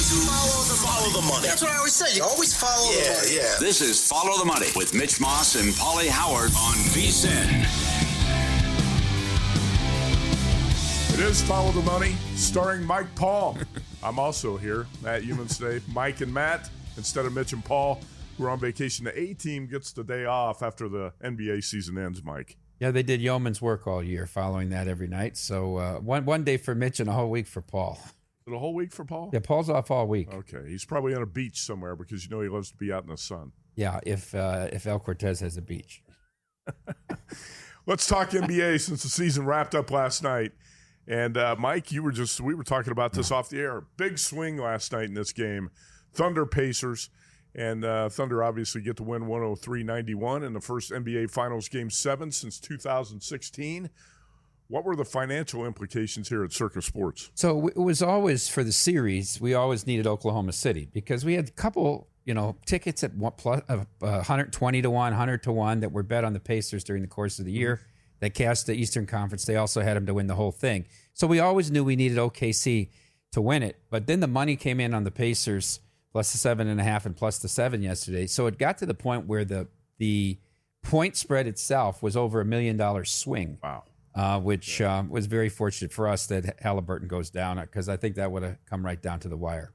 Follow the money. That's what I always say. You always follow the money. Yeah. This is Follow the Money with Mitch Moss and Paulie Howard on VSiN. It is Follow the Money, starring Mike Paul. I'm also here, Matt Youmans today. Mike and Matt, instead of Mitch and Paul, who are on vacation. The A-team gets the day off after the NBA season ends, Mike. Yeah, they did yeoman's work all year, following that every night. So one day for Mitch and a whole week for Paul. The whole week for Paul? Yeah, Paul's off all week. Okay, he's probably on a beach somewhere because you know he loves to be out in the sun. Yeah, if El Cortez has a beach. Let's talk NBA since the season wrapped up last night. And Mike, we were talking about this off the air. Big swing last night in this game. Thunder Pacers. And Thunder obviously get to win 103-91 in the first NBA Finals Game 7 since 2016. What were the financial implications here at Circa Sports? So it was always, for the series, we always needed Oklahoma City because we had a couple, tickets at 120 to 1, 100 to 1 that were bet on the Pacers during the course of the year. They cashed the Eastern Conference. They also had them to win the whole thing. So we always knew we needed OKC to win it. But then the money came in on the Pacers, plus the 7.5 and plus the 7 yesterday. So it got to the point where the point spread itself was over $1 million swing. Wow. Which was very fortunate for us that Halliburton goes down, because I think that would have come right down to the wire.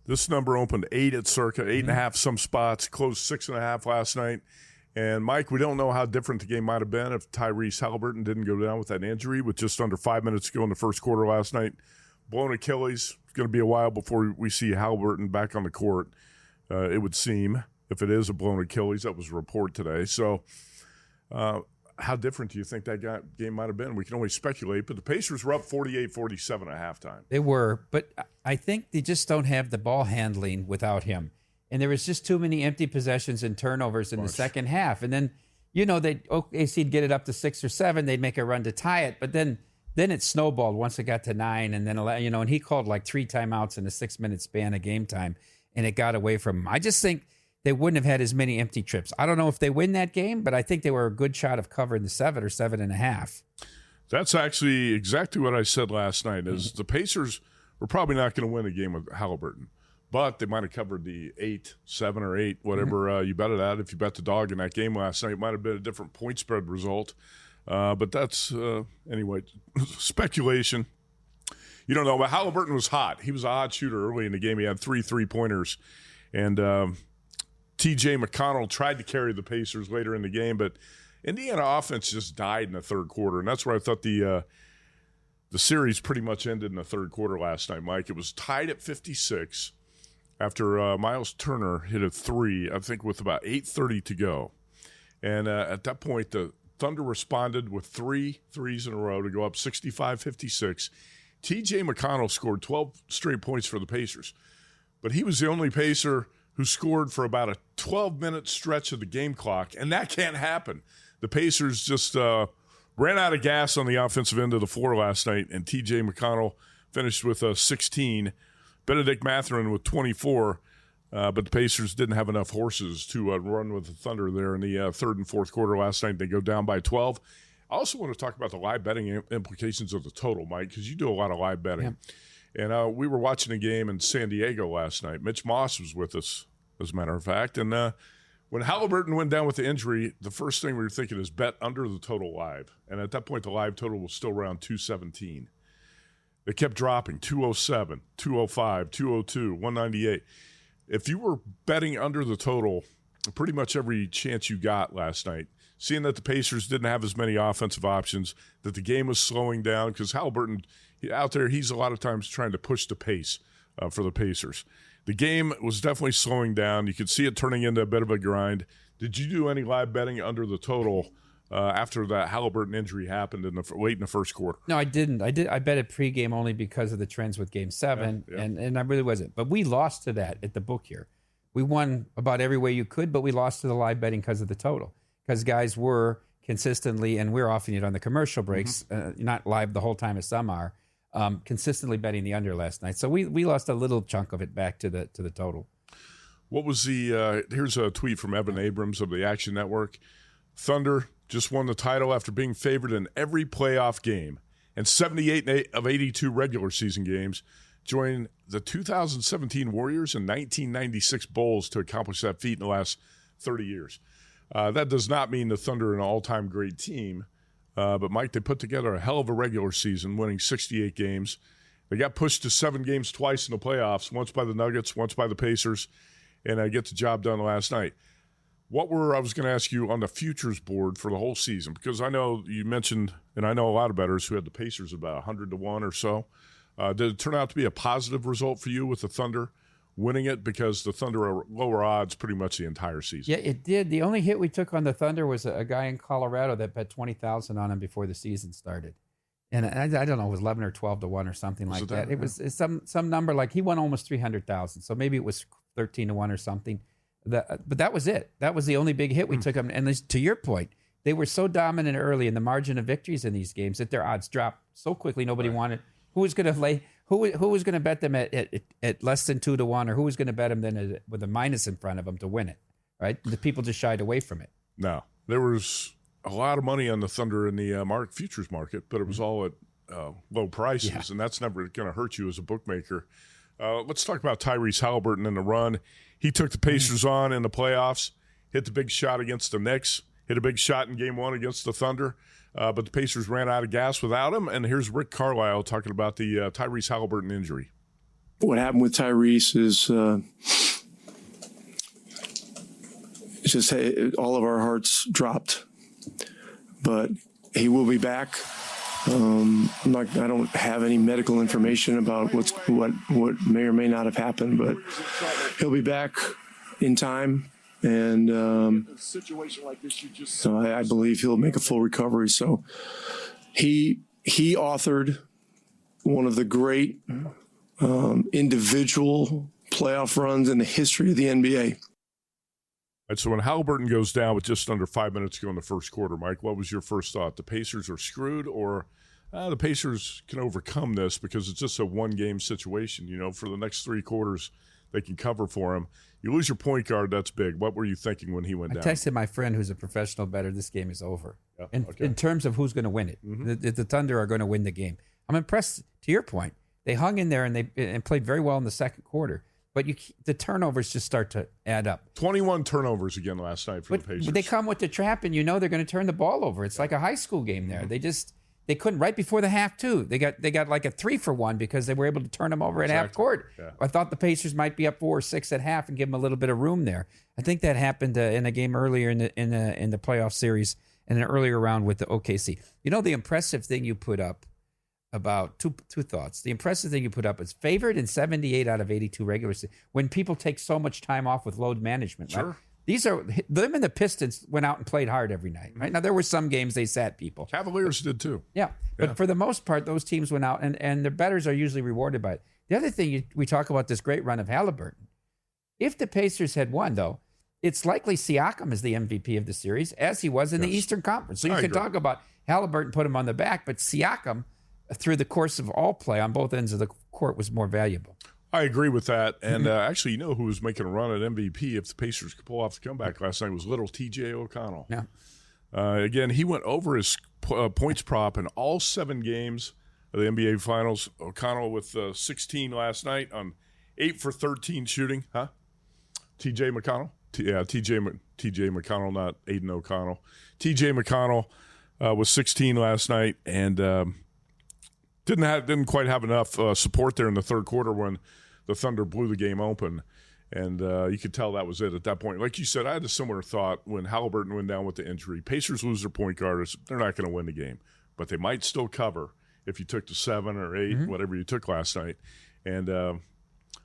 This number opened 8 at Circa, 8.5 some spots, closed 6.5 last night. And, Mike, we don't know how different the game might have been if Tyrese Halliburton didn't go down with that injury with just under 5 minutes to go in the first quarter last night. Blown Achilles. It's going to be a while before we see Halliburton back on the court, it would seem, if it is a blown Achilles. That was a report today. So, how different do you think that game might have been? We can only speculate, but the Pacers were up 48-47 at halftime. They were, but I think they just don't have the ball handling without him. And there was just too many empty possessions and turnovers in the second half. And then, OKC'd get it up to 6 or 7. They'd make a run to tie it. But then it snowballed once it got to 9. And then, and he called like 3 timeouts in a 6-minute span of game time. And it got away from him. I just think they wouldn't have had as many empty trips. I don't know if they win that game, but I think they were a good shot of covering the 7 or 7.5. That's actually exactly what I said last night, is the Pacers were probably not going to win a game with Halliburton. But they might have covered the 8, 7 or 8, whatever you bet it at. If you bet the dog in that game last night, it might have been a different point spread result. But that's, anyway, speculation. You don't know, but Halliburton was hot. He was a hot shooter early in the game. He had 3 3-pointers. And T.J. McConnell tried to carry the Pacers later in the game, but Indiana offense just died in the third quarter. And that's where I thought the series pretty much ended in the third quarter last night, Mike. It was tied at 56. After Miles Turner hit a 3, I think with about 8:30 to go. And at that point, the Thunder responded with 3 threes in a row to go up 65-56. T.J. McConnell scored 12 straight points for the Pacers. But he was the only Pacer who scored for about a 12-minute stretch of the game clock, and that can't happen. The Pacers just ran out of gas on the offensive end of the floor last night, and T.J. McConnell finished with 16. Benedict Mathurin with 24, but the Pacers didn't have enough horses to run with the Thunder there in the third and fourth quarter last night. They go down by 12. I also want to talk about the live betting implications of the total, Mike, because you do a lot of live betting. Yeah. And we were watching a game in San Diego last night. Mitch Moss was with us, as a matter of fact. And when Halliburton went down with the injury, the first thing we were thinking is bet under the total live. And at that point, the live total was still around 217. They kept dropping, 207, 205, 202, 198. If you were betting under the total, pretty much every chance you got last night, seeing that the Pacers didn't have as many offensive options, that the game was slowing down, because Halliburton, out there, he's a lot of times trying to push the pace for the Pacers. The game was definitely slowing down. You could see it turning into a bit of a grind. Did you do any live betting under the total after that Halliburton injury happened late in the first quarter? No, I didn't. I bet it pregame only because of the trends with Game 7, and I really wasn't. But we lost to that at the book here. We won about every way you could, but we lost to the live betting because of the total. Because guys were consistently, and we're offering it on the commercial breaks, not live the whole time as some are, consistently betting the under last night. So we lost a little chunk of it back to the total. What was the here's a tweet from Evan Abrams of the Action Network. Thunder just won the title after being favored in every playoff game and 78 of 82 regular season games. joined the 2017 Warriors and 1996 Bulls to accomplish that feat in the last 30 years. That does not mean the Thunder are an all-time great team. But, Mike, they put together a hell of a regular season, winning 68 games. They got pushed to 7 games twice in the playoffs, once by the Nuggets, once by the Pacers, and I get the job done last night. I was going to ask you on the futures board for the whole season, because I know you mentioned, and I know a lot of bettors who had the Pacers about 100 to 1 or so. Did it turn out to be a positive result for you with the Thunder winning it? Because the Thunder are lower odds pretty much the entire season. Yeah, it did. The only hit we took on the Thunder was a guy in Colorado that bet 20,000 on him before the season started. And I don't know, it was 11 or 12 to 1 or something like that. It was some number, like he won almost 300,000. So maybe it was 13 to 1 or something. But that was it. That was the only big hit we took them. And to your point, they were so dominant early in the margin of victories in these games that their odds dropped so quickly. Nobody wanted. Who was going to lay? Who was going to bet them at less than 2 to 1, or who was going to bet them then with a minus in front of them to win it? Right? The people just shied away from it. No, there was a lot of money on the Thunder in the futures market, but it was all at low prices, and that's never going to hurt you as a bookmaker. Let's talk about Tyrese Halliburton in the run. He took the Pacers on in the playoffs, hit the big shot against the Knicks, hit a big shot in Game 1 against the Thunder, but the Pacers ran out of gas without him. And here's Rick Carlisle talking about the Tyrese Halliburton injury. What happened with Tyrese is it's just all of our hearts dropped. But he will be back. I don't have any medical information about what may or may not have happened, but he'll be back in time, and so I believe he'll make a full recovery. So he authored one of the great individual playoff runs in the history of the NBA. And so when Halliburton goes down with just under 5 minutes to go in the first quarter, Mike, what was your first thought? The Pacers are screwed, or the Pacers can overcome this because it's just a one-game situation? You know, for the next 3 quarters, they can cover for him. You lose your point guard, that's big. What were you thinking when he went down? I texted my friend who's a professional bettor, this game is over. Yeah, in terms of who's going to win it. The Thunder are going to win the game. I'm impressed, to your point. They hung in there and played very well in the second quarter. But the turnovers just start to add up. 21 turnovers again last night for the Pacers. But they come with the trap, and you know they're going to turn the ball over. It's like a high school game there. They couldn't right before the half too. They got like a 3-for-1 because they were able to turn them over at half court. Yeah. I thought the Pacers might be up 4 or 6 at half and give them a little bit of room there. I think that happened in a game earlier in the playoff series in an earlier round with the OKC. You know, the impressive thing you put up about two thoughts. The impressive thing you put up is favored in 78 out of 82 regular season when people take so much time off with load management. Sure. Right? Them and the Pistons went out and played hard every night. Right now, there were some games they sat people. Cavaliers did too. Yeah, but for the most part, those teams went out, and the bettors are usually rewarded by it. The other thing we talk about this great run of Halliburton. If the Pacers had won, though, it's likely Siakam is the MVP of the series, as he was in the Eastern Conference. So you can talk about Halliburton put him on the back, but Siakam, through the course of all play on both ends of the court, was more valuable. I agree with that. And actually, you know who was making a run at MVP if the Pacers could pull off the comeback last night was little T.J. O'Connell. Yeah. Again, he went over his points prop in all 7 games of the NBA Finals. O'Connell with 16 last night on 8 for 13 shooting. Huh? T.J. McConnell? T.J. McConnell, not Aiden O'Connell. T.J. McConnell was 16 last night and didn't quite have enough support there in the third quarter when the Thunder blew the game open. And you could tell that was it at that point. Like you said, I had a similar thought when Halliburton went down with the injury. Pacers lose their point guard. They're not going to win the game. But they might still cover if you took the 7 or 8, whatever you took last night. And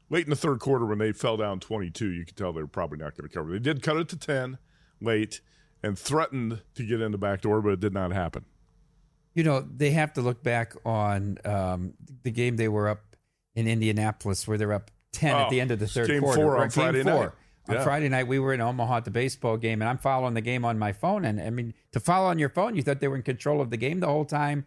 late in the third quarter when they fell down 22, you could tell they were probably not going to cover. They did cut it to 10 late and threatened to get in the back door, but it did not happen. You know, they have to look back on the game they were up in Indianapolis where they're up 10 at the end of the third quarter. Game 4 on Friday night. On Friday night, we were in Omaha at the baseball game, and I'm following the game on my phone. And, I mean, to follow on your phone, you thought they were in control of the game the whole time.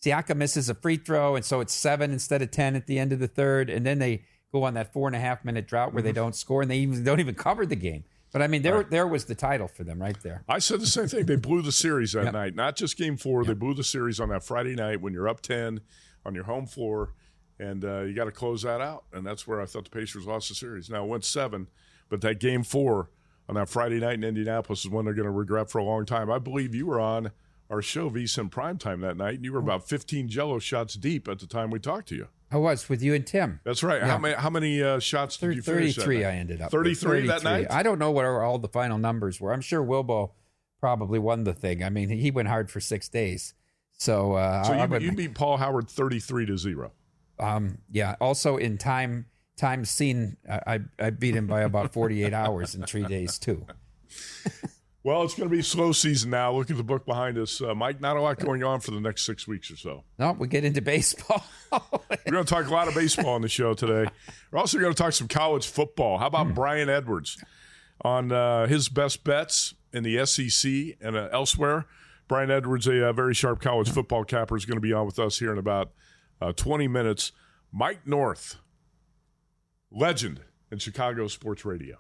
Siakam misses a free throw, and so it's 7 instead of 10 at the end of the third. And then they go on that 4.5-minute drought where they don't score, and they don't even cover the game. But, I mean, there was the title for them right there. I said the same thing. They blew the series that night. Not just game 4. They blew the series on that Friday night when you're up 10 on your home floor And you got to close that out. And that's where I thought the Pacers lost the series. Now, it went 7, but that game 4 on that Friday night in Indianapolis is one they're going to regret for a long time. I believe you were on our show, VSiN Primetime, that night, and you were about 15 Jello shots deep at the time we talked to you. I was with you and Tim. That's right. Yeah. How many shots did you finish 33 that I ended up 33 that night? I don't know what all the final numbers were. I'm sure Wilbo probably won the thing. I mean, he went hard for 6 days. So you beat Paul Howard 33-0. Yeah. Also in time seen, I beat him by about 48 hours in 3 days too. Well, it's going to be a slow season now. Look at the book behind us. Mike, not a lot going on for the next 6 weeks or so. No, we get into baseball. We're going to talk a lot of baseball on the show today. We're also going to talk some college football. How about Brian Edwards on his best bets in the SEC and elsewhere? Brian Edwards, a very sharp college football capper, is going to be on with us here in about 20 minutes. Mike North, legend in Chicago sports radio.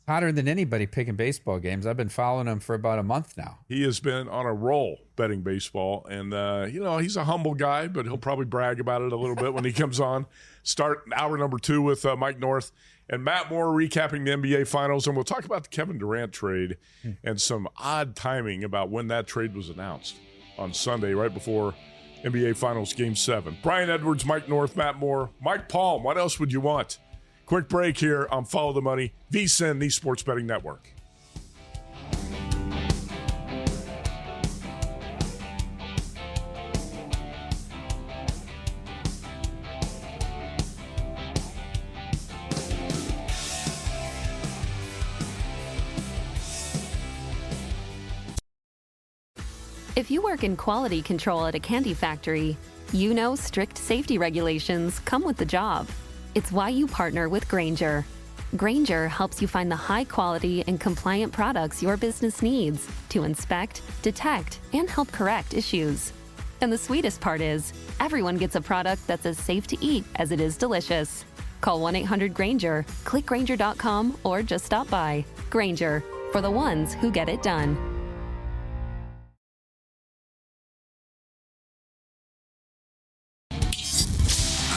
Hotter than anybody picking baseball games. I've been following him for about a month now. He has been on a roll betting baseball, and he's a humble guy, but he'll probably brag about it a little bit when he comes on. Start hour number 2 with Mike North and Matt Moore recapping the NBA Finals, and we'll talk about the Kevin Durant trade and some odd timing about when that trade was announced on Sunday, right before NBA Finals Game 7. Brian Edwards, Mike North, Matt Moore, Mike Palm. What else would you want? Quick break here on Follow the Money, VSiN, the Sports Betting Network. If you work in quality control at a candy factory, you know strict safety regulations come with the job. It's why you partner with Grainger. Grainger helps you find the high-quality and compliant products your business needs to inspect, detect, and help correct issues. And the sweetest part is, everyone gets a product that's as safe to eat as it is delicious. Call 1-800-GRAINGER, click Grainger.com, or just stop by. Grainger, for the ones who get it done.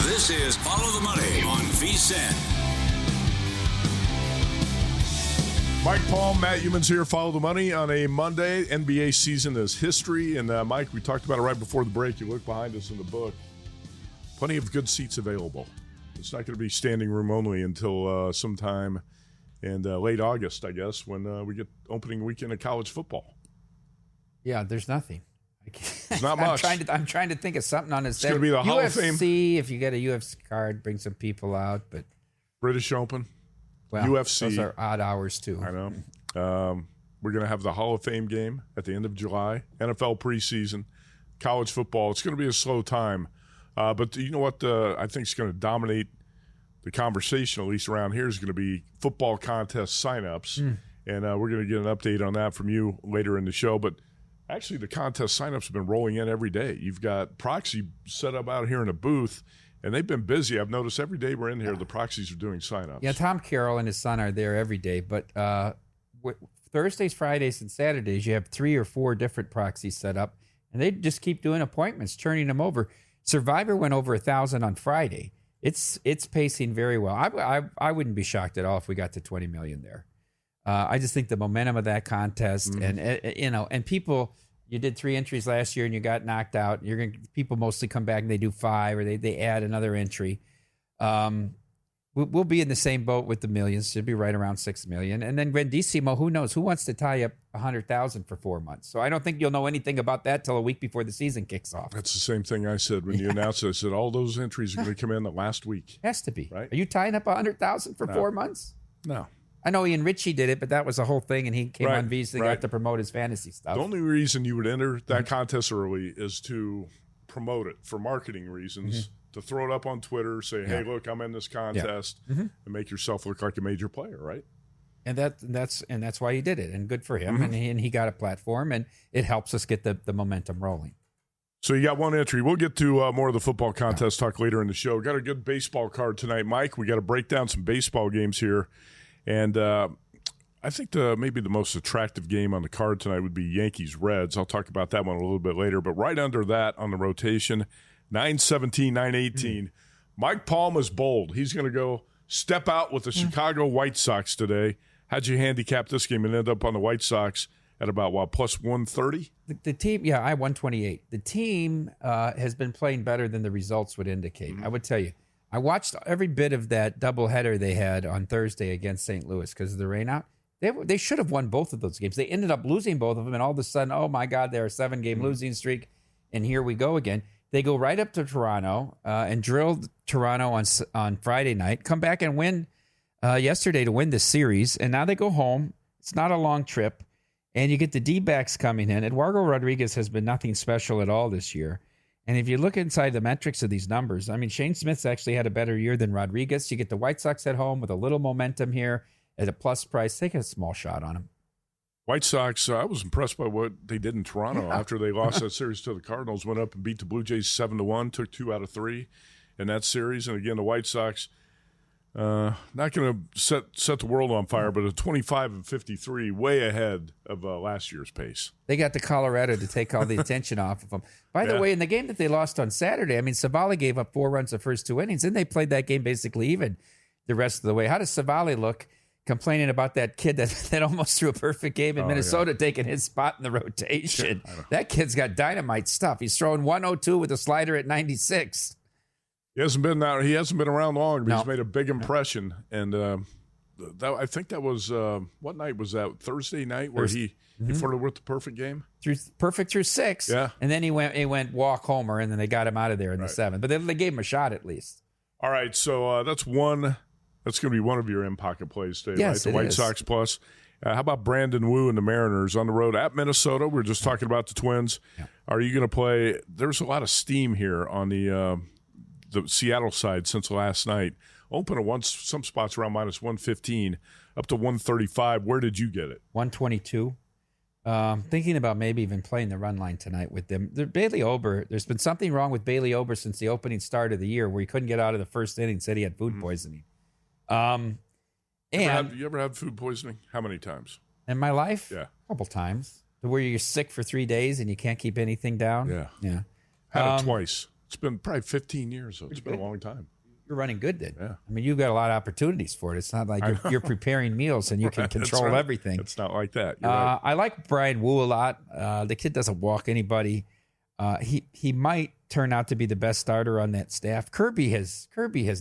This is Follow the Money on VSiN. Mike Palm, Matt Youmans here. Follow the Money on a Monday. NBA season is history. And Mike, we talked about it right before the break. You look behind us in the book. Plenty of good seats available. It's not going to be standing room only until sometime in late August, I guess, when we get opening weekend of college football. Yeah, there's nothing. It's not much. I'm trying to think of something on his. It's going to be the Hall of Fame. UFC, if you get a UFC card, bring some people out. But British Open, well, UFC. Those are odd hours too. I know. We're going to have the Hall of Fame game at the end of July. NFL preseason, college football. It's going to be a slow time, but you know what? I think is going to dominate the conversation, at least around here, is going to be football contest signups, and we're going to get an update on that from you later in the show. But actually, the contest signups have been rolling in every day. You've got Proxy set up out here in a booth, and they've been busy. I've noticed every day we're in here, the Proxies are doing signups. Yeah, Tom Carroll and his son are there every day. But Thursdays, Fridays, and Saturdays, you have 3 or 4 different proxies set up, and they just keep doing appointments, churning them over. Survivor went over 1,000 on Friday. It's pacing very well. I wouldn't be shocked at all if we got to 20 million there. I just think the momentum of that contest, and people, you did 3 entries last year and you got knocked out. People mostly come back and they do 5 or they add another entry. We'll be in the same boat with the millions. Should be right around 6 million. And then Grandissimo, who knows? Who wants to tie up 100,000 for 4 months? So I don't think you'll know anything about that till a week before the season kicks off. That's the same thing I said when you announced it. I said all those entries are going to come in the last week. Has to be. Right? Are you tying up 100,000 for 4 months? No. I know Ian Ritchie did it, but that was a whole thing, and he came on VSiN and right. got to promote his fantasy stuff. The only reason you would enter that contest early is to promote it for marketing reasons, to throw it up on Twitter, say, hey, look, I'm in this contest, and make yourself look like a major player, right? And that's why he did it, and good for him. And he got a platform, and it helps us get the momentum rolling. So you got 1 entry. We'll get to more of the football contest talk later in the show. Got a good baseball card tonight, Mike. We got to break down some baseball games here. And I think maybe the most attractive game on the card tonight would be Yankees-Reds. I'll talk about that one a little bit later. But right under that on the rotation, 9:17, 9:18, Mike Palm is bold. He's going to go step out with the Chicago White Sox today. How'd you handicap this game and end up on the White Sox at about, what, plus 130? The team, yeah, I 128. The team has been playing better than the results would indicate. I would tell you. I watched every bit of that doubleheader they had on Thursday against St. Louis because of the rain out. They should have won both of those games. They ended up losing both of them, and all of a sudden, oh, my God, they're a 7-game losing streak, and here we go again. They go right up to Toronto and drilled Toronto on Friday night, come back and win yesterday to win the series, and now they go home. It's not a long trip, and you get the D-backs coming in. Eduardo Rodriguez has been nothing special at all this year. And if you look inside the metrics of these numbers, I mean, Shane Smith's actually had a better year than Rodriguez. You get the White Sox at home with a little momentum here at a plus price. Take a small shot on them. White Sox, I was impressed by what they did in Toronto after they lost that series to the Cardinals, went up and beat the Blue Jays 7-1, took 2 out of 3 in that series. And again, the White Sox, not going to set the world on fire, but a 25-53, way ahead of last year's pace. They got the Colorado to take all the attention off of them. By the way, in the game that they lost on Saturday, I mean, Savali gave up 4 runs the first 2 innings, and they played that game basically even the rest of the way. How does Savali look complaining about that kid that almost threw a perfect game in Minnesota taking his spot in the rotation? That kid's got dynamite stuff. He's throwing 102 with a slider at 96. He hasn't been around long, but he's made a big impression. And I think that was what night was that? Thursday night, where he flirted with the perfect game. Perfect through 6. Yeah, and then he went walk homer, and then they got him out of there in the 7th. But they gave him a shot at least. All right, so that's one. That's going to be one of your in-pocket plays today, right? The White Sox plus. How about Brandon Wu and the Mariners on the road at Minnesota? We were just talking about the Twins. Yeah. Are you going to play? There's a lot of steam here on the Seattle side since last night. Open at some spots around minus 115, up to 135. Where did you get it? 122. Thinking about maybe even playing the run line tonight with them. Bailey Ober, there's been something wrong with Bailey Ober since the opening start of the year where he couldn't get out of the first inning, said he had food poisoning. You ever had food poisoning? How many times? In my life? Yeah. A couple times. Where you're sick for 3 days and you can't keep anything down? Yeah. Had it twice. It's been probably 15 years, so it's been a long time. You're running good then. Yeah. I mean, you've got a lot of opportunities for it. It's not like you're preparing meals and you can control everything. It's not like that. You're right. I like Brian Wu a lot. The kid doesn't walk anybody. He might turn out to be the best starter on that staff. Kirby has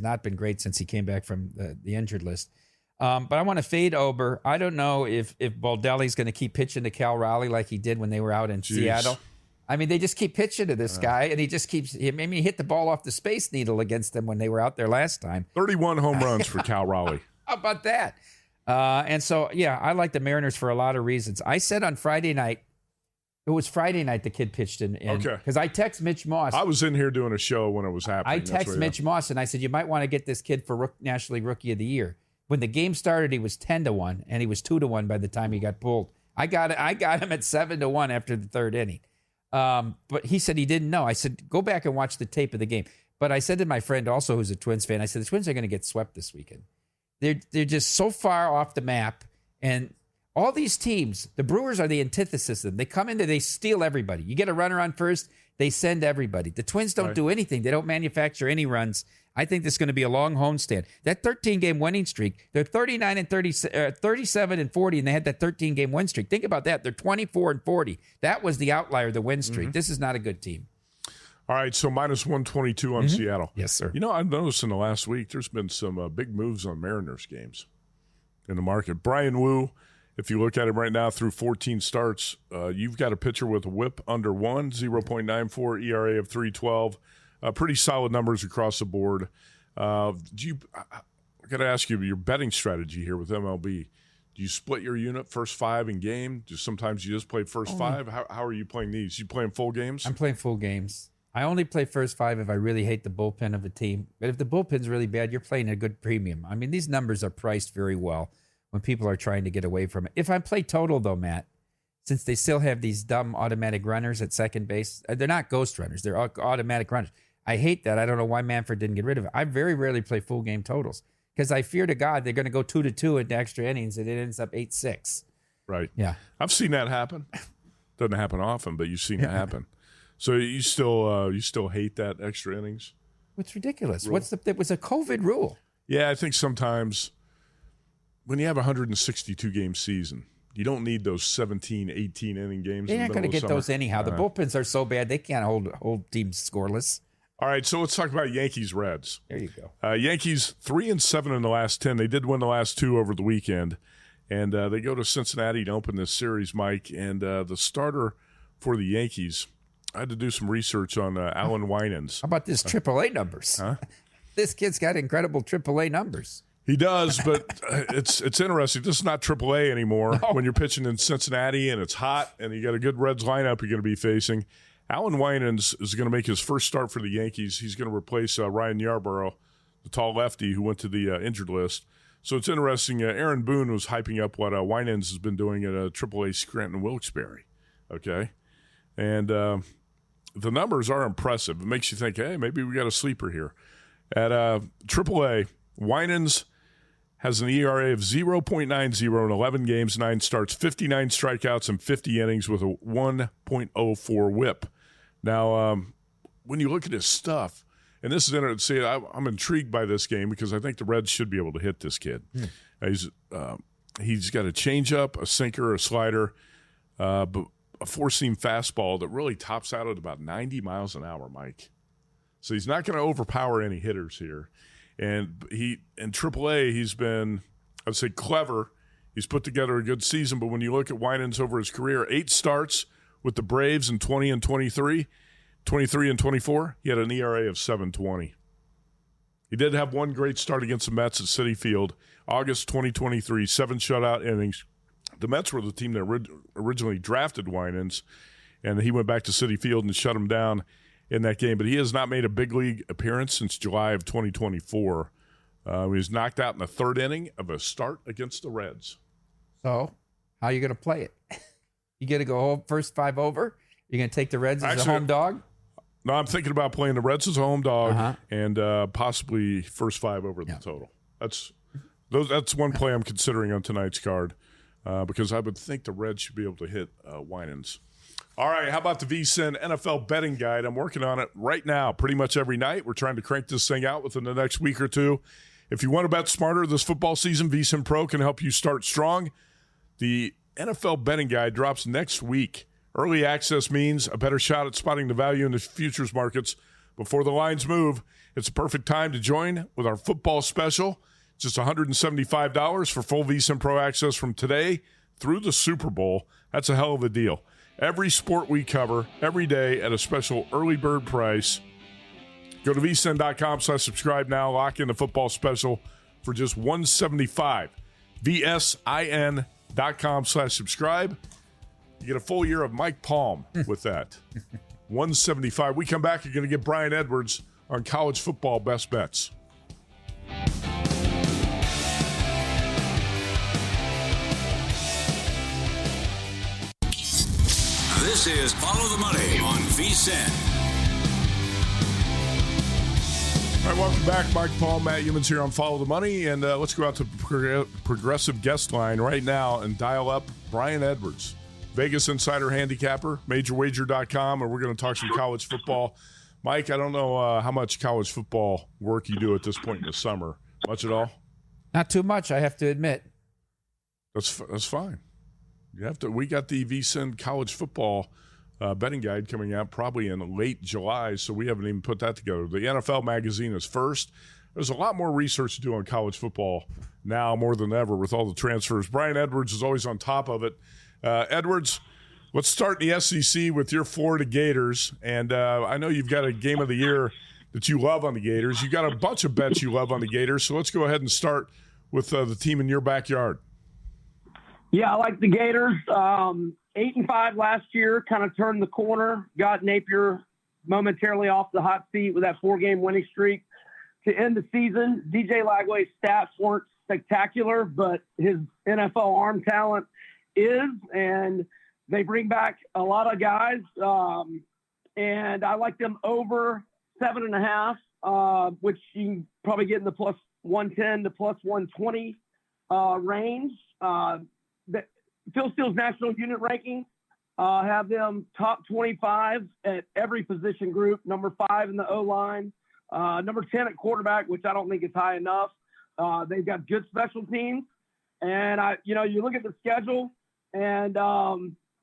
not been great since he came back from the injured list. But I want to fade Ober. I don't know if Baldelli's going to keep pitching to Cal Raleigh like he did when they were out in Seattle. I mean, they just keep pitching to this guy, and he just keeps. I mean, he hit the ball off the Space Needle against them when they were out there last time. 31 home runs for Cal Raleigh. How about that? And so, yeah, I like the Mariners for a lot of reasons. I said on Friday night, it was Friday night the kid pitched in. Okay. Because I text Mitch Moss. I was in here doing a show when it was happening. I text Mitch Moss, and I said, you might want to get this kid for National League Rookie of the Year. When the game started, he was 10-1, and he was 2-1 by the time he got pulled. I got him at 7-1 after the 3rd inning. But he said he didn't know. I said, go back and watch the tape of the game. But I said to my friend also who's a Twins fan, I said, the Twins are going to get swept this weekend. They're just so far off the map. And all these teams, the Brewers are the antithesis of them. They come in, they steal everybody. You get a runner on first, they send everybody. The Twins don't do anything. They don't manufacture any runs. I think this is going to be a long homestand. That 13-game winning streak, they're 37-40, and they had that 13-game win streak. Think about that. They're 24-40. That was the outlier, the win streak. This is not a good team. All right, so minus 122 on Seattle. Yes, sir. You know, I've noticed in the last week there's been some big moves on Mariners games in the market. Brian Wu, if you look at him right now through 14 starts, you've got a pitcher with a whip under 1, 0.94, ERA of 3.12. Pretty solid numbers across the board. I got to ask you, your betting strategy here with MLB, do you split your unit first 5 in game? Sometimes you just play first 5? How are you playing these? You playing full games? I'm playing full games. I only play first 5 if I really hate the bullpen of a team. But if the bullpen's really bad, you're playing a good premium. I mean, these numbers are priced very well when people are trying to get away from it. If I play total, though, Matt, since they still have these dumb automatic runners at second base, they're not ghost runners. They're automatic runners. I hate that. I don't know why Manfred didn't get rid of it. I very rarely play full game totals because I fear to God they're going to go 2-2 into extra innings and it ends up 8-6. Right. Yeah. I've seen that happen. Doesn't happen often, but you've seen it happen. So you still hate that extra innings? It's ridiculous. It was a COVID rule. Yeah, I think sometimes when you have a 162 game season, you don't need those 17, 18 inning games. They're not going to get those anyhow. The bullpens are so bad they can't hold teams scoreless. All right, so let's talk about Yankees-Reds. There you go. Yankees 3-7 in the last 10. They did win the last 2 over the weekend, and they go to Cincinnati to open this series, Mike. And the starter for the Yankees, I had to do some research on Alan Winans. How about this AAA numbers? Huh? This kid's got incredible AAA numbers. He does, but it's interesting. This is not AAA anymore. No. When you're pitching in Cincinnati and it's hot and you got a good Reds lineup you're going to be facing. Alan Winans is going to make his first start for the Yankees. He's going to replace Ryan Yarborough, the tall lefty who went to the injured list. So it's interesting. Aaron Boone was hyping up what Winans has been doing at AAA Scranton Wilkes-Barre. Okay, and the numbers are impressive. It makes you think, hey, maybe we got a sleeper here. At AAA, Winans has an ERA of 0.90 in 11 games, 9 starts, 59 strikeouts, and 50 innings with a 1.04 whip. Now, when you look at his stuff, and this is interesting, I'm intrigued by this game because I think the Reds should be able to hit this kid. He's got a changeup, a sinker, a slider, but a four-seam fastball that really tops out at about 90 miles an hour, Mike. So he's not going to overpower any hitters here. And in AAA, he's been, I'd say, clever. He's put together a good season, but when you look at Winans over his career, 8 starts with the Braves in 20 and 23, 23 and 24, he had an ERA of 7.20. He did have one great start against the Mets at Citi Field, August 2023, 7 shutout innings. The Mets were the team that originally drafted Winans, and he went back to Citi Field and shut him down in that game. But he has not made a big league appearance since July of 2024. He was knocked out in the 3rd inning of a start against the Reds. So how are you going to play it? You got to go home first 5 over? You're going to take the Reds as a home dog? No, I'm thinking about playing the Reds as a home dog and possibly first 5 over the total. That's one play I'm considering on tonight's card because I would think the Reds should be able to hit Winans. All right, how about the VSiN NFL betting guide? I'm working on it right now pretty much every night. We're trying to crank this thing out within the next week or two. If you want to bet smarter this football season, VSiN Pro can help you start strong. The NFL betting guide drops next week. Early access means a better shot at spotting the value in the futures markets before the lines move. It's a perfect time to join with our football special. Just $175 for full VSiN Pro access from today through the Super Bowl. That's a hell of a deal. Every sport we cover every day at a special early bird price. Go to vsin.com/subscribe now. Lock in the football special for just $175. VSIN.com/subscribe. You get a full year of Mike Palm with that. $175. We come back, you're going to get Brian Edwards on college football best bets. This is Follow the Money on VSiN. All right, welcome back. Mike Paul, Matt Youmans here on Follow the Money. And let's go out to Progressive Guest Line right now and dial up Brian Edwards, Vegas Insider Handicapper, MajorWager.com, and we're going to talk some college football. Mike, I don't know how much college football work you do at this point in the summer. Much at all? Not too much, I have to admit. That's fine. You have to. We got the VSiN college football betting guide coming out probably in late July, so we haven't even put that together. The NFL magazine is first. There's a lot more research to do on college football now more than ever with all the transfers. Brian Edwards is always on top of it. Edwards, let's start in the SEC with your Florida Gators, and I know you've got a game of the year that you love on the Gators. You got a bunch of bets you love on the Gators, so let's go ahead and start with the team in your backyard. Yeah, I like the Gators. 8-5 last year, kind of turned the corner, got Napier momentarily off the hot seat with that 4-game winning streak to end the season. DJ Lagway's stats weren't spectacular, but his NFL arm talent is, and they bring back a lot of guys. And I like them over 7.5, which you can probably get in the plus 110 to plus 120 range. Phil Steele's national unit ranking have them top 25 at every position group, number 5 in the O-line, number 10 at quarterback, which I don't think is high enough. They've got good special teams. And you look at the schedule, and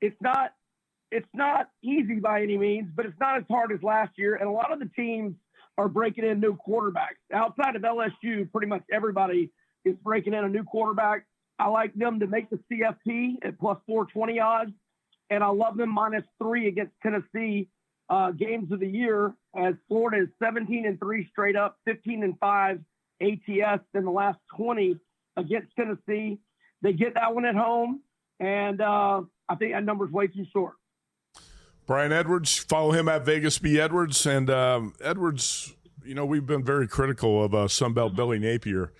it's not easy by any means, but it's not as hard as last year. And a lot of the teams are breaking in new quarterbacks. Outside of LSU, pretty much everybody is breaking in a new quarterback. I like them to make the CFP at plus 420 odds, and I love them -3 against Tennessee games of the year, as Florida is 17-3 straight up, 15-5 ATS in the last 20 against Tennessee. They get that one at home, and I think that number's way too short. Brian Edwards, follow him at Vegas B. Edwards. And Edwards, we've been very critical of Sunbelt Billy Napier.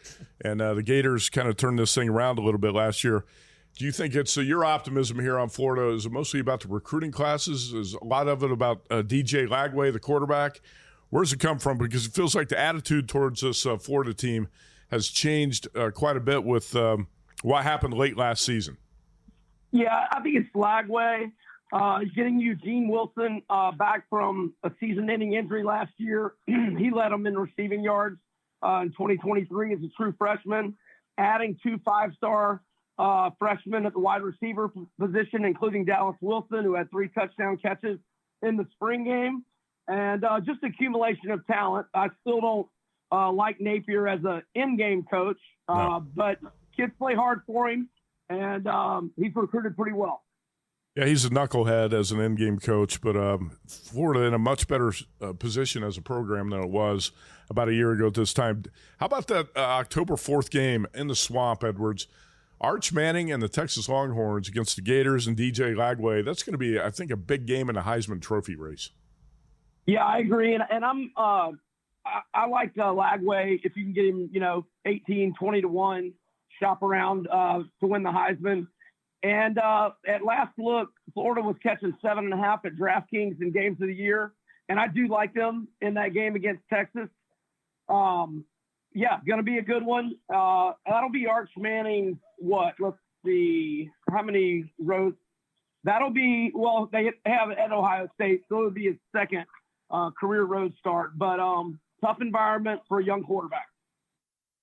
And the Gators kind of turned this thing around a little bit last year. Do you think it's your optimism here on Florida? Is it mostly about the recruiting classes? Is a lot of it about DJ Lagway, the quarterback? Where does it come from? Because it feels like the attitude towards this Florida team has changed quite a bit with what happened late last season. Yeah, I think it's Lagway. Getting Eugene Wilson back from a season-ending injury last year. He led them in receiving yards in 2023 as a true freshman. Adding 2 5-star freshmen at the wide receiver position, including Dallas Wilson, who had 3 touchdown catches in the spring game. And just accumulation of talent. I still don't like Napier as an in-game coach, but kids play hard for him, and he's recruited pretty well. Yeah, he's a knucklehead as an in-game coach, but Florida in a much better position as a program than it was about a year ago at this time. How about that October 4th game in the Swamp, Edwards? Arch Manning and the Texas Longhorns against the Gators and DJ Lagway. That's going to be, I think, a big game in the Heisman Trophy race. Yeah, I agree, and I'm I like Lagway if you can get him, 18, 20 to 1, shop around to win the Heisman. And at last look, Florida was catching 7.5 at DraftKings in games of the year. And I do like them in that game against Texas. Going to be a good one. That'll be Arch Manning. Let's see. How many roads? That'll be, they have it at Ohio State, so it'll be his second career road start. But tough environment for a young quarterback.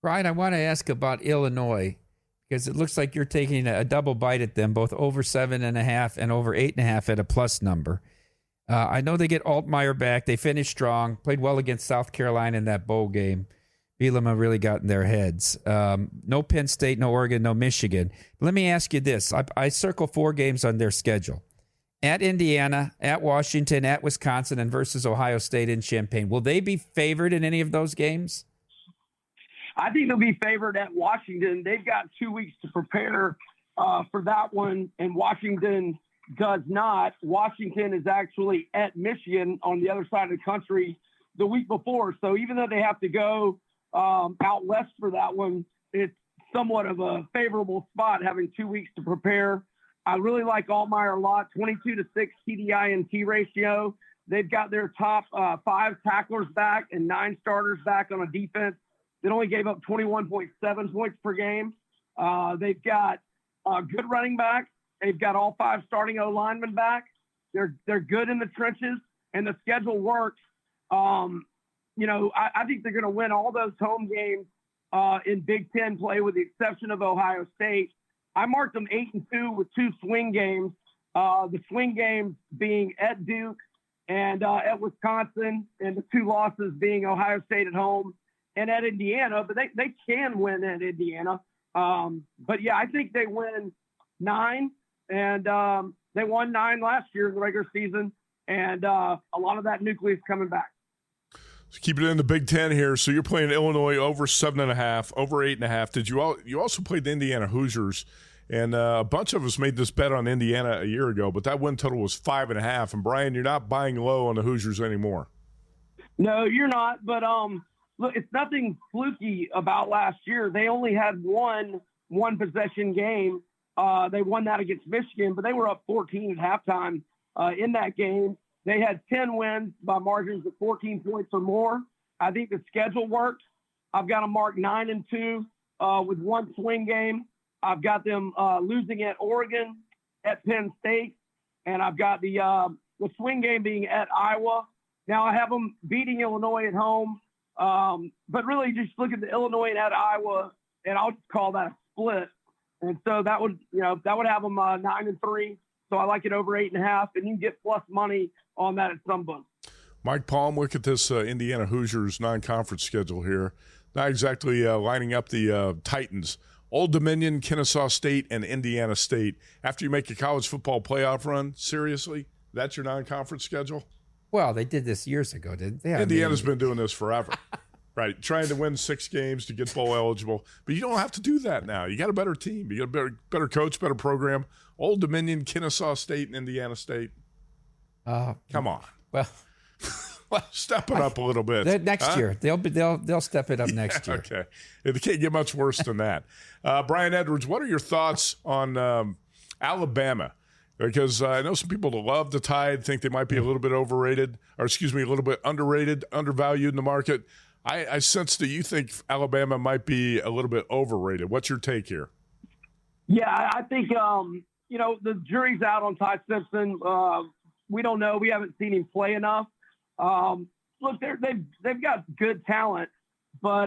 Brian, I want to ask about Illinois, because it looks like you're taking a double bite at them, both over 7.5 and over 8.5 at a plus number. I know they get Altmaier back. They finished strong, played well against South Carolina in that bowl game. Bielema really got in their heads. No Penn State, no Oregon, no Michigan. Let me ask you this. I circle 4 games on their schedule. At Indiana, at Washington, at Wisconsin, and versus Ohio State in Champaign. Will they be favored in any of those games? I think they'll be favored at Washington. They've got 2 weeks to prepare for that one, and Washington does not. Washington is actually at Michigan on the other side of the country the week before. So even though they have to go out west for that one, it's somewhat of a favorable spot having 2 weeks to prepare. I really like Altmaier a lot, 22-6 TDI-NT ratio. They've got their top 5 tacklers back and 9 starters back on a defense that only gave up 21.7 points per game. They've got good running backs. They've got all 5 starting O-linemen back. They're good in the trenches, and the schedule works. I think they're going to win all those home games in Big Ten play, with the exception of Ohio State. I marked them 8-2 with 2 swing games. The swing games being at Duke and at Wisconsin, and the 2 losses being Ohio State at home and at Indiana. But they can win at Indiana. I think they win 9, and they won 9 last year in the regular season, and a lot of that nucleus coming back. So keep it in the Big Ten here. So you're playing Illinois over 7.5, over 8.5. You also played the Indiana Hoosiers, and a bunch of us made this bet on Indiana a year ago, but that win total was 5.5. And Brian, you're not buying low on the Hoosiers anymore. No, you're not. But look, it's nothing fluky about last year. They only had one possession game. They won that against Michigan, but they were up 14 at halftime in that game. They had 10 wins by margins of 14 points or more. I think the schedule works. I've got them marked 9-2 with 1 swing game. I've got them losing at Oregon, at Penn State, and I've got the swing game being at Iowa. Now I have them beating Illinois at home But really, just look at the Illinois and at Iowa, and I'll just call that a split. And so that would have them 9-3. So I like it over 8.5, and you can get plus money on that at some book. Mike Palm, look at this Indiana Hoosiers non-conference schedule here. Not exactly lining up the Titans. Old Dominion, Kennesaw State, and Indiana State. After you make a college football playoff run, seriously, that's your non-conference schedule? Well, they did this years ago, didn't they? Indiana's been doing this forever. Right, trying to win 6 games to get bowl eligible. But you don't have to do that now. You got a better team. You got a better coach, better program. Old Dominion, Kennesaw State, and Indiana State. Come on. Well, step it up a little bit. Next year. They'll step it up next year. Okay. It can't get much worse than that. Brian Edwards, what are your thoughts on Alabama? Because I know some people that love the Tide think they might be a little bit overrated, a little bit underrated, undervalued in the market. I sense that you think Alabama might be a little bit overrated. What's your take here? Yeah, I think, the jury's out on Ty Simpson. We don't know. We haven't seen him play enough. Look, they've got good talent, but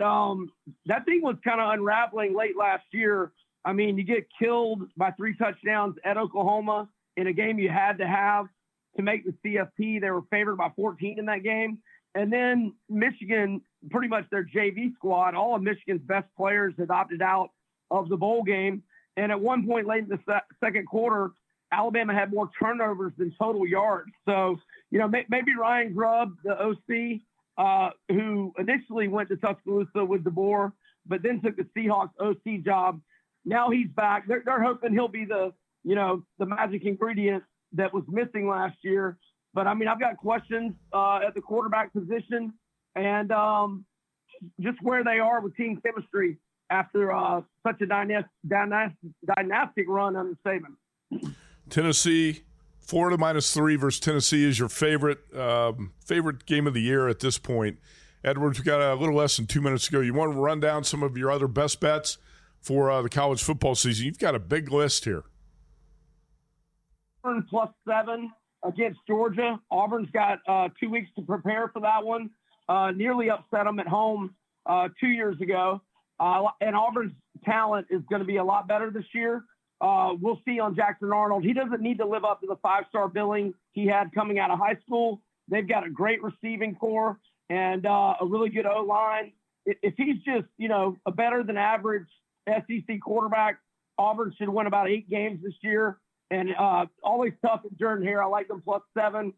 that thing was kind of unraveling late last year. I mean, you get killed by 3 touchdowns at Oklahoma in a game you had to have to make the CFP. They were favored by 14 in that game. And then Michigan, pretty much their JV squad, all of Michigan's best players had opted out of the bowl game. And at one point late in the second quarter, Alabama had more turnovers than total yards. So, maybe Ryan Grubb, the OC, who initially went to Tuscaloosa with DeBoer, but then took the Seahawks OC job. Now he's back. They're hoping he'll be the magic ingredient that was missing last year. But, I mean, I've got questions at the quarterback position and just where they are with team chemistry after such a dynastic run under Saban. Tennessee, Florida -3 versus Tennessee is your favorite game of the year at this point. Edwards, we got a little less than 2 minutes to go. You want to run down some of your other best bets for the college football season? You've got a big list here. Auburn +7 against Georgia. Auburn's got 2 weeks to prepare for that one. Nearly upset them at home 2 years ago. And Auburn's talent is going to be a lot better this year. We'll see on Jackson Arnold. He doesn't need to live up to the 5-star billing he had coming out of high school. They've got a great receiving core and a really good O-line. If he's just, a better than average SEC quarterback, Auburn should win about 8 games this year. And always tough at Jordan here. I like them +7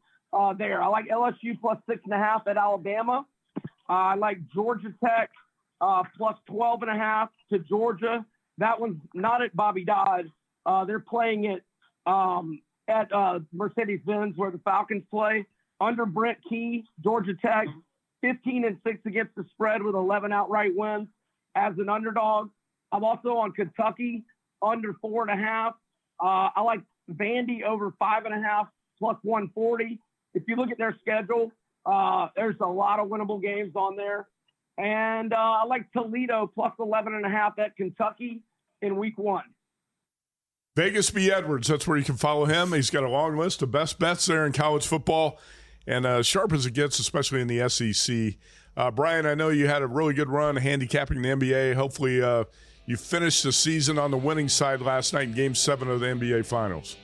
there. I like LSU +6.5 at Alabama. I like Georgia Tech +12.5 to Georgia. That one's not at Bobby Dodd. They're playing it at Mercedes-Benz where the Falcons play. Under Brent Key, Georgia Tech, 15-6 against the spread with 11 outright wins as an underdog. I'm also on Kentucky under 4.5. I like Vandy over 5.5 +140. If you look at their schedule, there's a lot of winnable games on there. And I like Toledo +11.5 at Kentucky in week 1. Vegas B. Edwards, that's where you can follow him. He's got a long list of best bets there in college football, and sharp as it gets, especially in the SEC. Brian, I know you had a really good run handicapping the NBA. Hopefully you finished the season on the winning side last night in Game 7 of the NBA Finals.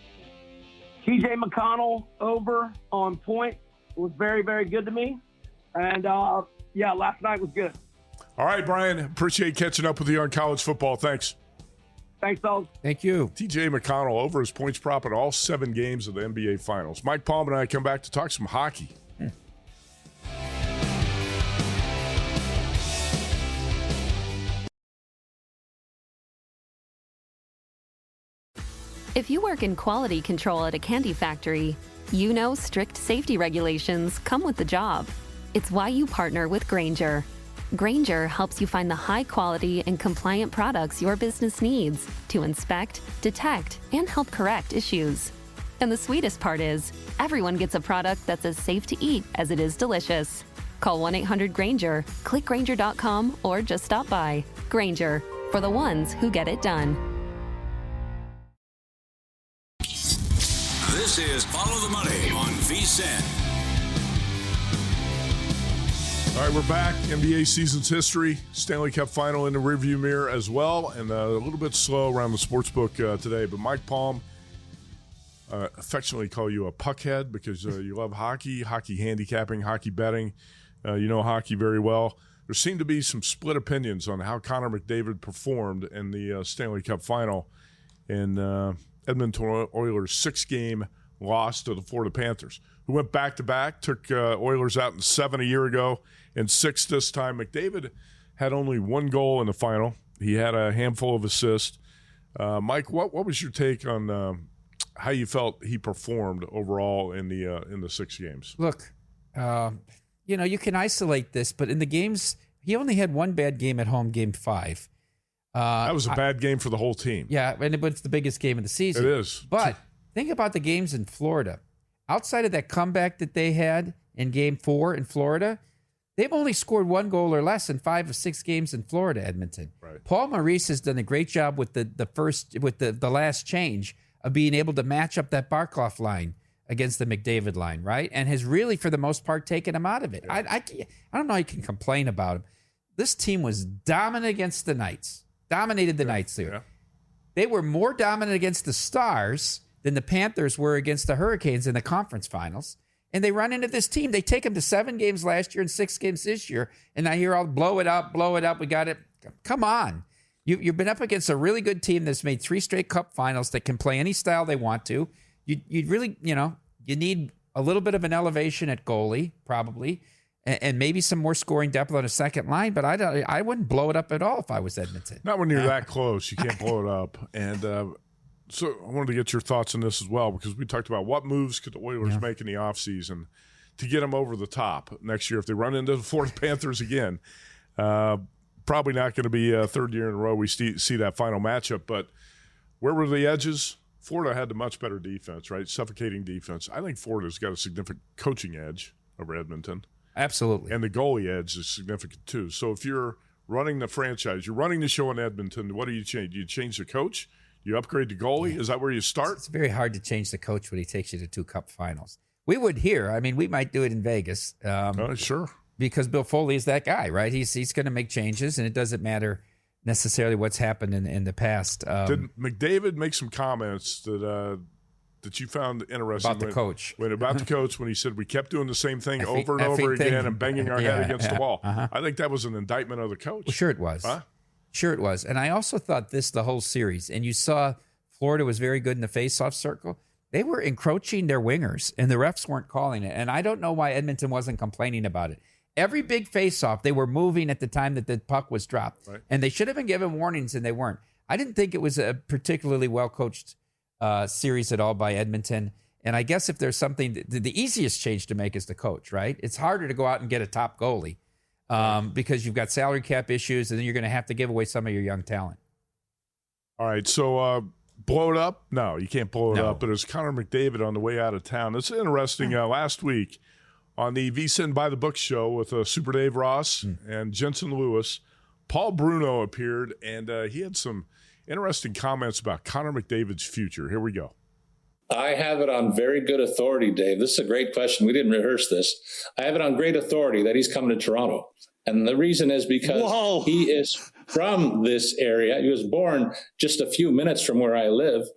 TJ McConnell over on point was very, very good to me. And, last night was good. All right, Brian, appreciate catching up with you on college football. Thanks. Thanks, fellas. Thank you. TJ McConnell over his points prop in all 7 games of the NBA Finals. Mike Palm and I come back to talk some hockey. If you work in quality control at a candy factory, you know strict safety regulations come with the job. It's why you partner with Grainger. Grainger helps you find the high-quality and compliant products your business needs to inspect, detect, and help correct issues. And the sweetest part is, everyone gets a product that's as safe to eat as it is delicious. Call 1-800-GRAINGER, click Grainger.com, or just stop by. Grainger, for the ones who get it done. This is Follow the Money on VSiN. All right, we're back. NBA season's history, Stanley Cup final in the rearview mirror as well, and a little bit slow around the sportsbook today. But Mike Palm, affectionately call you a puckhead because you love hockey handicapping, hockey betting. You know hockey very well. There seem to be some split opinions on how Connor McDavid performed in the Stanley Cup final in Edmonton Oilers' 6-game loss to the Florida Panthers, who went back-to-back, took Oilers out in 7 a year ago, and 6 this time. McDavid had only 1 goal in the final. He had a handful of assists. Mike, what was your take on how you felt he performed overall in the 6 games? Look, you can isolate this, but in the games, he only had 1 bad game at home, Game 5. That was a bad game for the whole team. Yeah, but it's the biggest game of the season. It is. But think about the games in Florida. Outside of that comeback that they had in Game 4 in Florida, they've only scored 1 goal or less in 5 of 6 games in Florida, Edmonton. Right. Paul Maurice has done a great job with the last change of being able to match up that Barkov line against the McDavid line, right? And has really, for the most part, taken him out of it. Yeah. I don't know how you can complain about him. This team was dominant against the Knights. Dominated the Knights there. Yeah. They were more dominant against the Stars than the Panthers were against the Hurricanes in the conference finals. And they run into this team. They take them to 7 games last year and 6 games this year. And I hear all blow it up. We got it. Come on. You've been up against a really good team that's made 3 straight cup finals that can play any style they want to. You really, you need a little bit of an elevation at goalie, probably, and maybe some more scoring depth on a second line. But I wouldn't blow it up at all if I was Edmonton. Not when you're that close. You can't blow it up. And so I wanted to get your thoughts on this as well, because we talked about what moves could the Oilers make in the offseason to get them over the top next year if they run into the Florida Panthers again. Probably not going to be a third year in a row we see that final matchup. But where were the edges? Florida had the much better defense, right? Suffocating defense. I think Florida's got a significant coaching edge over Edmonton. Absolutely. And the goalie edge is significant too. So if you're running the franchise, you're running the show in Edmonton, what do you change? Do you change the coach? You upgrade the goalie? Yeah. Is that where you start? It's very hard to change the coach when he takes you to 2 cup finals. We would here. I mean, we might do it in Vegas. Sure. Because Bill Foley is that guy, right? He's going to make changes, and it doesn't matter necessarily what's happened in the past. Did McDavid make some comments that you found interesting about the coach? About the coach, when he said we kept doing the same thing over and over again and banging our head against the wall. I think that was an indictment of the coach. Well, sure it was. Huh? Sure it was. And I also thought the whole series, and you saw Florida was very good in the face-off circle. They were encroaching their wingers, and the refs weren't calling it. And I don't know why Edmonton wasn't complaining about it. Every big face-off, they were moving at the time that the puck was dropped. Right. And they should have been given warnings, and they weren't. I didn't think it was a particularly well-coached series at all by Edmonton. And I guess if there's something, the easiest change to make is the coach, right? It's harder to go out and get a top goalie because you've got salary cap issues, and then you're going to have to give away some of your young talent. All right, so blow it up? No, you can't blow it up. But it was Connor McDavid on the way out of town. It's interesting. Last week, on the VSiN by the Book show with Super Dave Ross and Jensen Lewis, Paul Bruno appeared, and he had some interesting comments about Connor McDavid's future. Here we go. I have it on very good authority, Dave. This is a great question. We didn't rehearse this. I have it on great authority that he's coming to Toronto. And the reason is because he is from this area. He was born just a few minutes from where I live,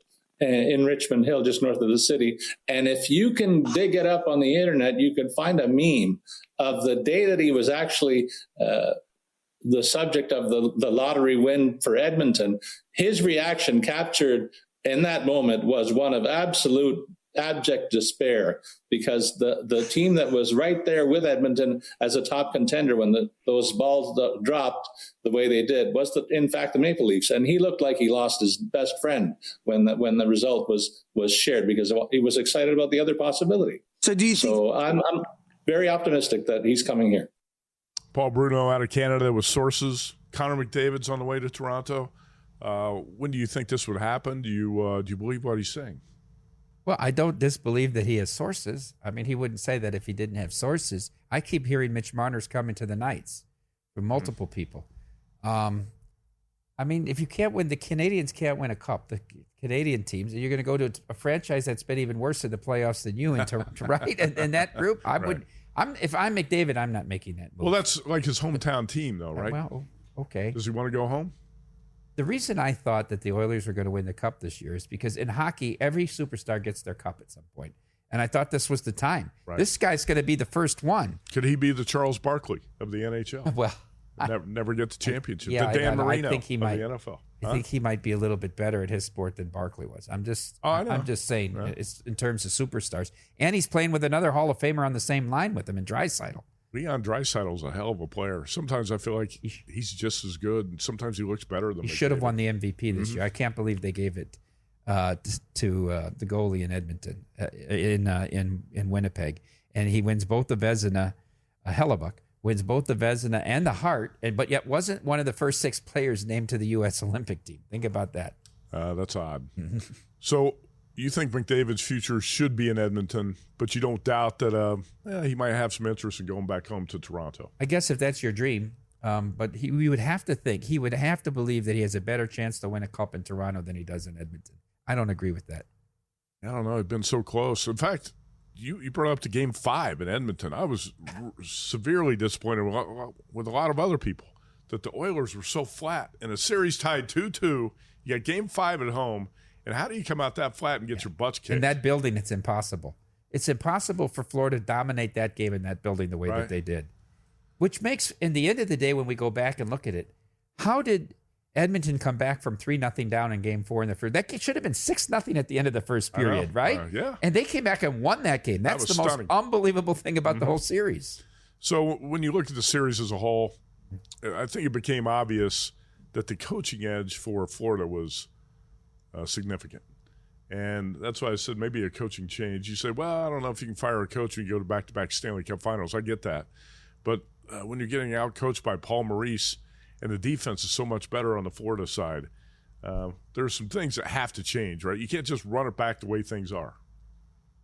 in Richmond Hill, just north of the city. And if you can dig it up on the internet, you can find a meme of the day that he was actually the subject of the lottery win for Edmonton. His reaction captured in that moment was one of absolute abject despair, because the team that was right there with Edmonton as a top contender when those balls dropped the way they did was in fact the Maple Leafs, and he looked like he lost his best friend when the result was shared, because he was excited about the other possibility. So do you think? So I'm very optimistic that he's coming here. Paul Bruno out of Canada with sources. Connor McDavid's on the way to Toronto. When do you think this would happen? Do you believe what he's saying? Well, I don't disbelieve that he has sources. I mean, he wouldn't say that if he didn't have sources. I keep hearing Mitch Marner's coming to the Knights from multiple people. I mean, if you can't win, the Canadians can't win a cup, the Canadian teams, you're going to go to a franchise that's been even worse in the playoffs than you, right? And that group, If I'm McDavid, I'm not making that move. Well, that's like his hometown team, though, right? Well, okay. Does he want to go home? The reason I thought that the Oilers were going to win the cup this year is because in hockey, every superstar gets their cup at some point. And I thought this was the time. Right. This guy's going to be the first one. Could he be the Charles Barkley of the NHL? Well, never get the championship. Yeah, the Dan Marino I think he might, of the NFL. I think he might be a little bit better at his sport than Barkley was. I'm just saying, it's in terms of superstars. And he's playing with another Hall of Famer on the same line with him in Draisaitl. Leon Draisaitl's a hell of a player. Sometimes I feel like he's just as good, and sometimes he looks better than. He should have won the MVP this year. I can't believe they gave it to the goalie in Edmonton, in Winnipeg, and he wins both the Vezina. Hellebuck wins both the Vezina and the Hart, but yet wasn't one of the first 6 players named to the U.S. Olympic team. Think about that. That's odd. So you think McDavid's future should be in Edmonton, but you don't doubt that he might have some interest in going back home to Toronto. I guess if that's your dream, but we would have to think, he would have to believe that he has a better chance to win a cup in Toronto than he does in Edmonton. I don't agree with that. I don't know. It's been so close. In fact, you brought up to Game 5 in Edmonton. I was severely disappointed with a lot of other people that the Oilers were so flat. In a series tied 2-2, you got Game 5 at home, and how do you come out that flat and get your butts kicked? In that building, it's impossible. It's impossible for Florida to dominate that game in that building the way that they did. Which makes, in the end of the day, when we go back and look at it, how did Edmonton come back from 3-0 down in Game 4 in the first? That should have been 6-0 at the end of the first period, right? Yeah. And they came back and won that game. That's the stunning. Most unbelievable thing about the whole series. So when you look at the series as a whole, I think it became obvious that the coaching edge for Florida was significant. And that's why I said maybe a coaching change. You say, well, I don't know if you can fire a coach and you go to back-to-back Stanley Cup finals. I get that. But when you're getting out-coached by Paul Maurice and the defense is so much better on the Florida side, there's some things that have to change, right? You can't just run it back the way things are.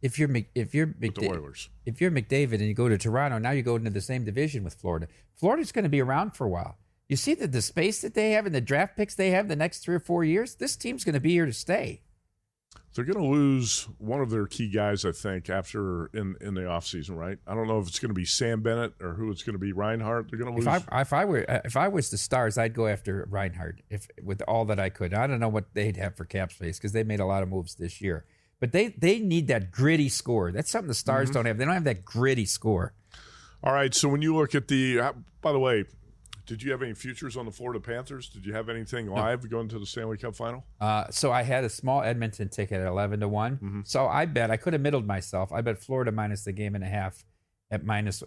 If you're the Oilers. If you're McDavid and you go to Toronto, now you go into the same division with Florida. Florida's going to be around for a while. You see the space that they have and the draft picks they have the next 3 or 4 years? This team's going to be here to stay. They're going to lose one of their key guys, I think, after in the offseason, right? I don't know if it's going to be Sam Bennett or who it's going to be, Reinhart. They're going to lose. If I was the Stars, I'd go after Reinhart with all that I could. I don't know what they'd have for cap space because they made a lot of moves this year. But they need that gritty score. That's something the Stars don't have. They don't have that gritty score. All right, so when you look at by the way, did you have any futures on the Florida Panthers? Did you have anything live going to the Stanley Cup final? So I had a small Edmonton ticket at 11-1. Mm-hmm. So I could have middled myself. I bet Florida minus the game and a half at plus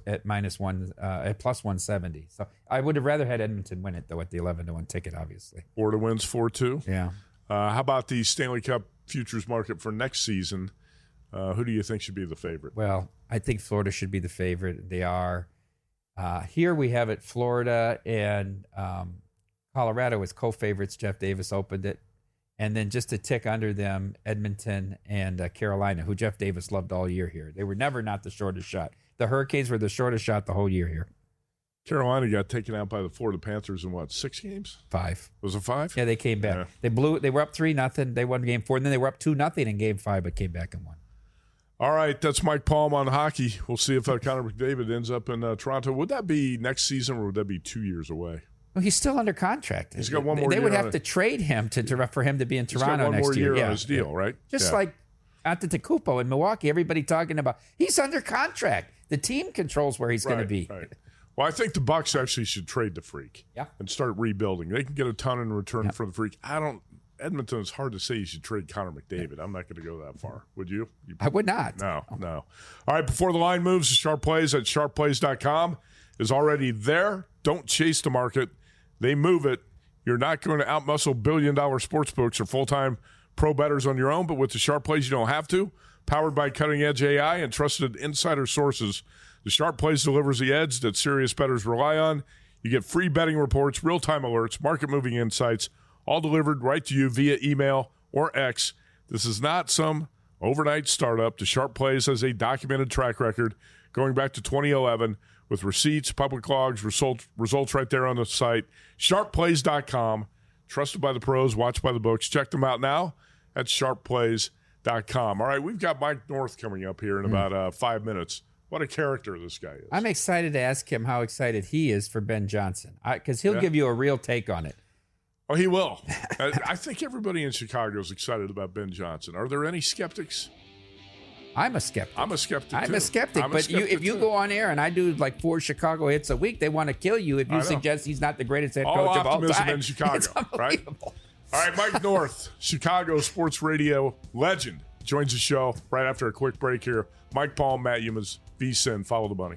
170. So I would have rather had Edmonton win it though at the 11-1 ticket, obviously. Florida wins 4-2. Yeah. How about the Stanley Cup futures market for next season? Who do you think should be the favorite? Well, I think Florida should be the favorite. They are. Here we have it, Florida and Colorado as co-favorites. Jeff Davis opened it. And then just a tick under them, Edmonton and Carolina, who Jeff Davis loved all year here. They were never not the shortest shot. The Hurricanes were the shortest shot the whole year here. Carolina got taken out by the Florida Panthers in what, 6 games? 5. Was it 5? Yeah, they came back. Yeah. They were up 3-0. They won Game 4, and then they were up 2-0 in Game 5, but came back and won. All right, that's Mike Palm on hockey. We'll see if Connor McDavid ends up in Toronto. Would that be next season, or would that be 2 years away? Well, he's still under contract. He's got one more year. They would have to trade him for him to be in Toronto next year. He's got one more year on his deal, right? Just like Antetokounmpo in Milwaukee, everybody talking about he's under contract. The team controls where he's going to be. Right. Well, I think the Bucks actually should trade the Freak and start rebuilding. They can get a ton in return for the Freak. Edmonton, it's hard to say you should trade Connor McDavid. I'm not going to go that far. Would you? I would not. No. All right, before the line moves, the Sharp Plays at sharpplays.com is already there. Don't chase the market. They move it. You're not going to outmuscle billion-dollar sports books or full-time pro bettors on your own, but with the Sharp Plays, you don't have to. Powered by cutting-edge AI and trusted insider sources, the Sharp Plays delivers the edge that serious bettors rely on. You get free betting reports, real-time alerts, market-moving insights, all delivered right to you via email or X. This is not some overnight startup. The Sharp Plays has a documented track record going back to 2011 with receipts, public logs, results right there on the site. SharpPlays.com. Trusted by the pros, watched by the books. Check them out now at SharpPlays.com. All right, we've got Mike North coming up here in about 5 minutes What a character this guy is. I'm excited to ask him how excited he is for Ben Johnson, because he'll give you a real take on it. Oh, he will. I think everybody in Chicago is excited about Ben Johnson. Are there any skeptics? I'm a skeptic. I'm a skeptic, too. But if you go on air and I do like 4 Chicago hits a week, they want to kill you if you suggest he's not the greatest head coach of all time. In Chicago, right? All right, Mike North, Chicago sports radio legend, joins the show right after a quick break here. Mike Paul, Matt Youmans, VSiN, follow the money.